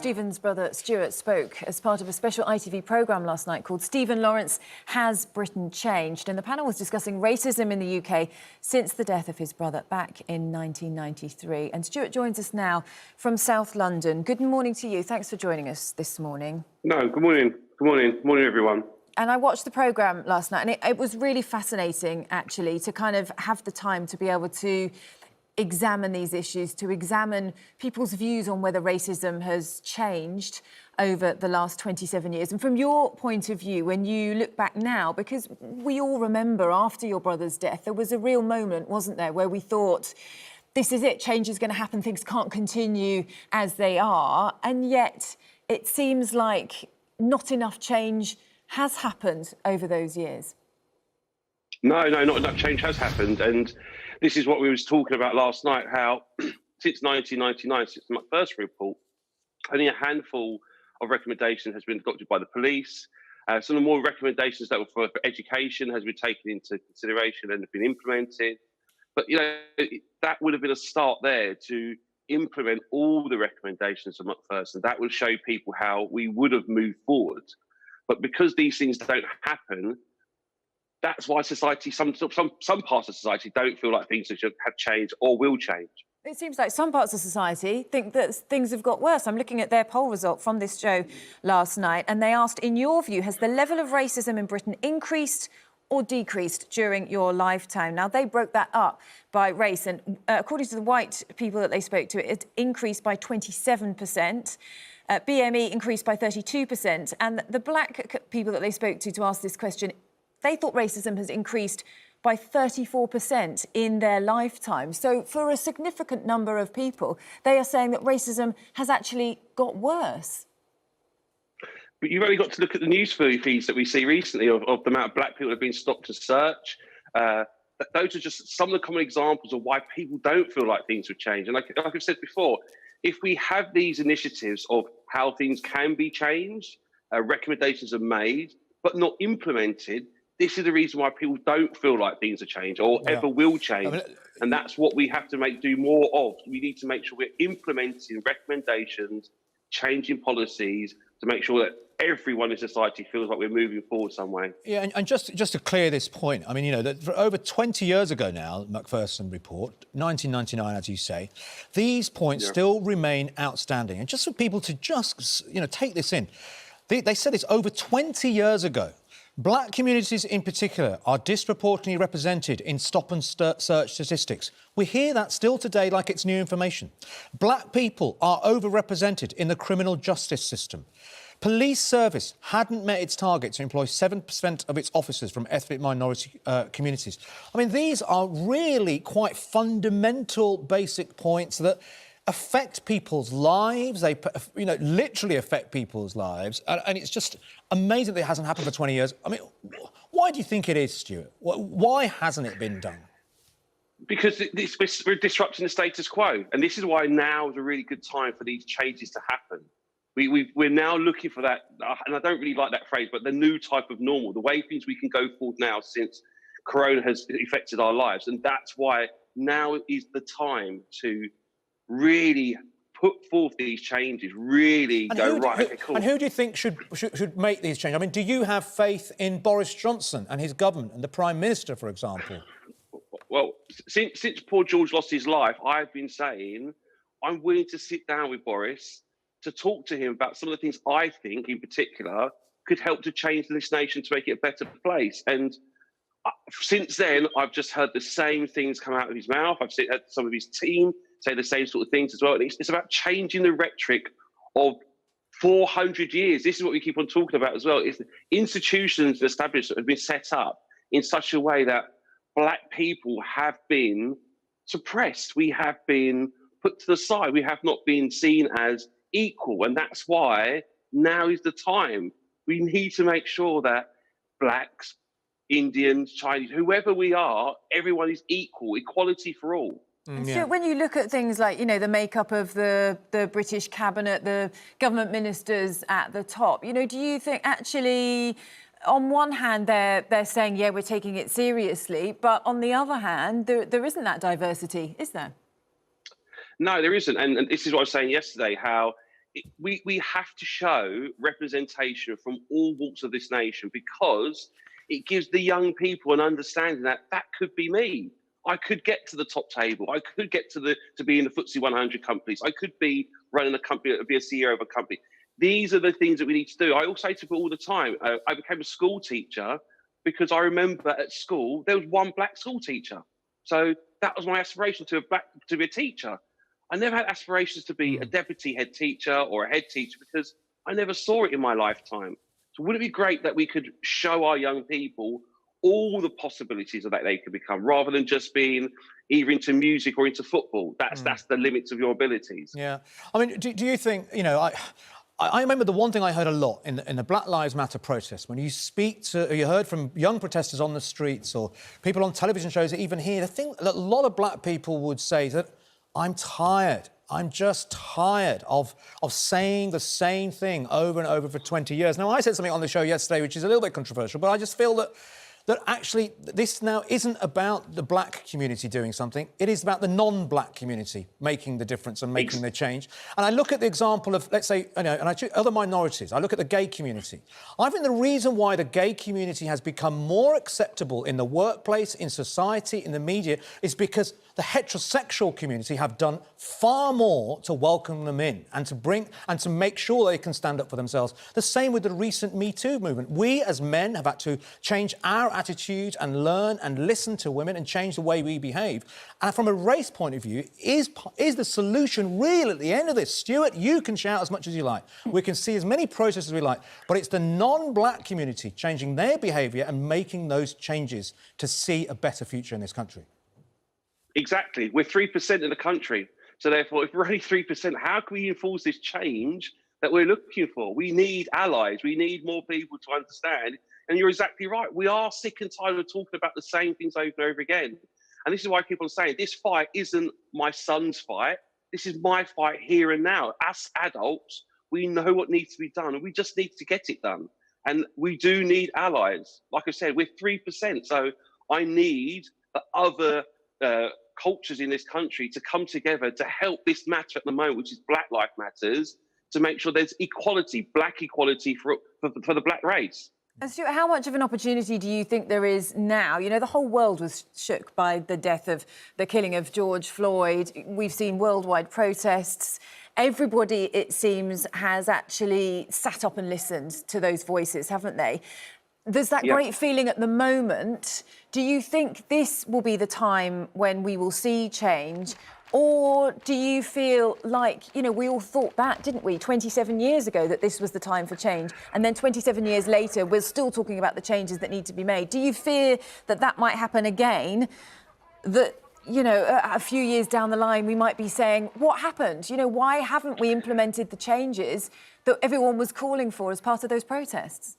Stephen's brother Stuart spoke as part of a special ITV programme last night called Stephen Lawrence Has Britain Changed? And the panel was discussing racism in the UK since the death of his brother back in 1993. And Stuart joins us now from South London. Good morning to you. Thanks for joining us this morning. No, good morning. Good morning. Good morning, everyone. And I watched the programme last night, and it was really fascinating, actually, to kind of have the time to be able to examine these issues, to examine people's views on whether racism has changed over the last 27 years. And from your point of view, when you look back now, because we all remember after your brother's death, there was a real moment, wasn't there, where we thought, this is it, change is going to happen, things can't continue as they are. And yet it seems like not enough change has happened over those years. No, not enough change has happened. And this is what we was talking about last night, how since 1999, since my first report, only a handful of recommendations has been adopted by the police. Some of the more recommendations that were for education has been taken into consideration and have been implemented. But, you know, that would have been a start there to implement all the recommendations from first, and that would show people how we would have moved forward. But because these things don't happen, that's why society, some parts of society don't feel like things have changed or will change. It seems like some parts of society think that things have got worse. I'm looking at their poll result from this show last night, and they asked, in your view, has the level of racism in Britain increased or decreased during your lifetime? Now, they broke that up by race, and according to the white people that they spoke to, it increased by 27%. BME increased by 32%. And the black people that they spoke to ask this question, they thought racism has increased by 34% in their lifetime. So for a significant number of people, they are saying that racism has actually got worse. But you've only got to look at the news feeds that we see recently of the amount of black people that have been stopped to search. Those are just some of the common examples of why people don't feel like things have changed. And like I've said before, if we have these initiatives of how things can be changed, recommendations are made, but not implemented, this is the reason why people don't feel like things have changed or ever will change. And that's what we have to do more of. We need to make sure we're implementing recommendations, changing policies to make sure that everyone in society feels like we're moving forward some way. Yeah, and just to clear this point, I mean, you know, that for over 20 years ago now, Macpherson report, 1999, as you say, these points still remain outstanding. And just for people to just, you know, take this in, they said this over 20 years ago. Black communities in particular are disproportionately represented in stop and search statistics. We hear that still today like it's new information. Black people are overrepresented in the criminal justice system. Police service hadn't met its target to employ 7% of its officers from ethnic minority communities. I mean, these are really quite fundamental, basic points that affect people's lives. They, you know, literally affect people's lives. And it's just amazing that it hasn't happened for 20 years. I mean, why do you think it is, Stuart? Why hasn't it been done? Because we're disrupting the status quo. And this is why now is a really good time for these changes to happen. We're now looking for that, and I don't really like that phrase, but the new type of normal, the way things we can go forward now since Corona has affected our lives. And that's why now is the time to really put forth these changes, really go, right, okay, cool. And who do you think should make these changes? I mean, do you have faith in Boris Johnson and his government and the Prime Minister, for example? Well, since poor George lost his life, I've been saying I'm willing to sit down with Boris to talk to him about some of the things I think, in particular, could help to change this nation to make it a better place. And since then, I've just heard the same things come out of his mouth. I've seen some of his team say the same sort of things as well. And it's about changing the rhetoric of 400 years. This is what we keep on talking about as well. It's institutions and establishments have been set up in such a way that black people have been suppressed. We have been put to the side. We have not been seen as equal. And that's why now is the time. We need to make sure that blacks, Indians, Chinese, whoever we are, everyone is equal, equality for all. So when you look at things like, you know, the makeup of the British cabinet, the government ministers at the top, you know, do you think actually, on one hand, they're saying, yeah, we're taking it seriously, but on the other hand, there isn't that diversity, is there? No, there isn't. And this is what I was saying yesterday, how we have to show representation from all walks of this nation, because it gives the young people an understanding that that could be me. I could get to the top table. I could get to be in the FTSE 100 companies. I could be running a company, be a CEO of a company. These are the things that we need to do. I also say to people all the time, I became a school teacher because I remember at school, there was one black school teacher. So that was my aspiration, to be a teacher. I never had aspirations to be a deputy head teacher or a head teacher because I never saw it in my lifetime. So wouldn't it be great that we could show our young people all the possibilities that they could become, rather than just being either into music or into football? That's the limits of your abilities. Yeah. I mean, do you think, I remember the one thing I heard a lot in the Black Lives Matter protest, when you heard from young protesters on the streets or people on television shows, even here, the thing that a lot of black people would say is that I'm tired. I'm just tired of saying the same thing over and over for 20 years. Now, I said something on the show yesterday, which is a little bit controversial, but I just feel that actually this now isn't about the black community doing something. It is about the non-black community making the difference and making the change. And I look at the example of, let's say, and I choose other minorities. I look at the gay community. I think the reason why the gay community has become more acceptable in the workplace, in society, in the media, is because the heterosexual community have done far more to welcome them in and to make sure they can stand up for themselves. The same with the recent Me Too movement. We as men have had to change our attitude and learn and listen to women and change the way we behave. And from a race point of view, is the solution real at the end of this? Stuart, you can shout as much as you like. We can see as many protests as we like, but it's the non-black community changing their behaviour and making those changes to see a better future in this country. Exactly. We're 3% of the country. So therefore, if we're only 3%, how can we enforce this change that we're looking for? We need allies. We need more people to understand. And you're exactly right. We are sick and tired of talking about the same things over and over again. And this is why I keep on saying, this fight isn't my son's fight. This is my fight here and now. As adults, we know what needs to be done, and we just need to get it done. And we do need allies. Like I said, we're 3%. So I need the other cultures in this country to come together to help this matter at the moment, which is Black Lives Matters, to make sure there's equality, black equality for the black race. And Stuart, how much of an opportunity do you think there is now? You know, the whole world was shook by the death of the killing of George Floyd. We've seen worldwide protests. Everybody, it seems, has actually sat up and listened to those voices, haven't they? There's that great feeling at the moment. Do you think this will be the time when we will see change? Or do you feel like, we all thought that, didn't we, 27 years ago, that this was the time for change? And then 27 years later, we're still talking about the changes that need to be made. Do you fear that that might happen again? That, a few years down the line, we might be saying, what happened? Why haven't we implemented the changes that everyone was calling for as part of those protests?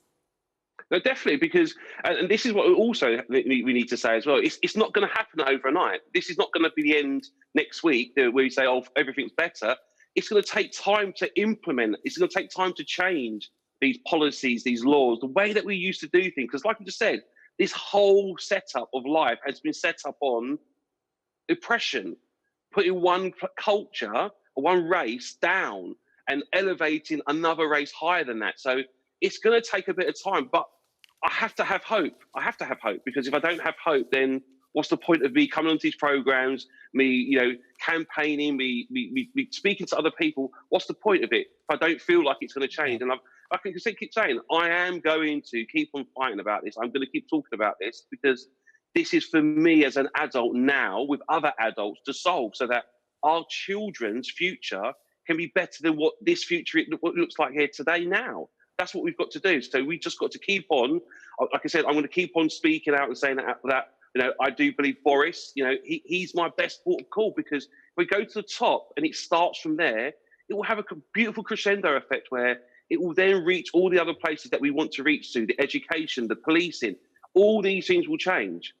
No, definitely, because, and this is what also we need to say as well, it's not going to happen overnight. This is not going to be the end next week where we say, oh, everything's better. It's going to take time to implement. It's going to take time to change these policies, these laws, the way that we used to do things. Because like I just said, this whole setup of life has been set up on oppression, putting one culture or one race down and elevating another race higher than that. So it's going to take a bit of time, but I have to have hope. I have to have hope, because if I don't have hope, then what's the point of me coming onto these programs, me, campaigning, me speaking to other people? What's the point of it if I don't feel like it's going to change? And I can keep saying, I am going to keep on fighting about this. I'm going to keep talking about this, because this is for me as an adult now with other adults to solve, so that our children's future can be better than what this future what looks like here today now. That's what we've got to do. So we just got to keep on. Like I said, I'm going to keep on speaking out and saying that I do believe Boris, he's my best port of call, because if we go to the top and it starts from there, it will have a beautiful crescendo effect where it will then reach all the other places that we want to reach to, the education, the policing. All these things will change.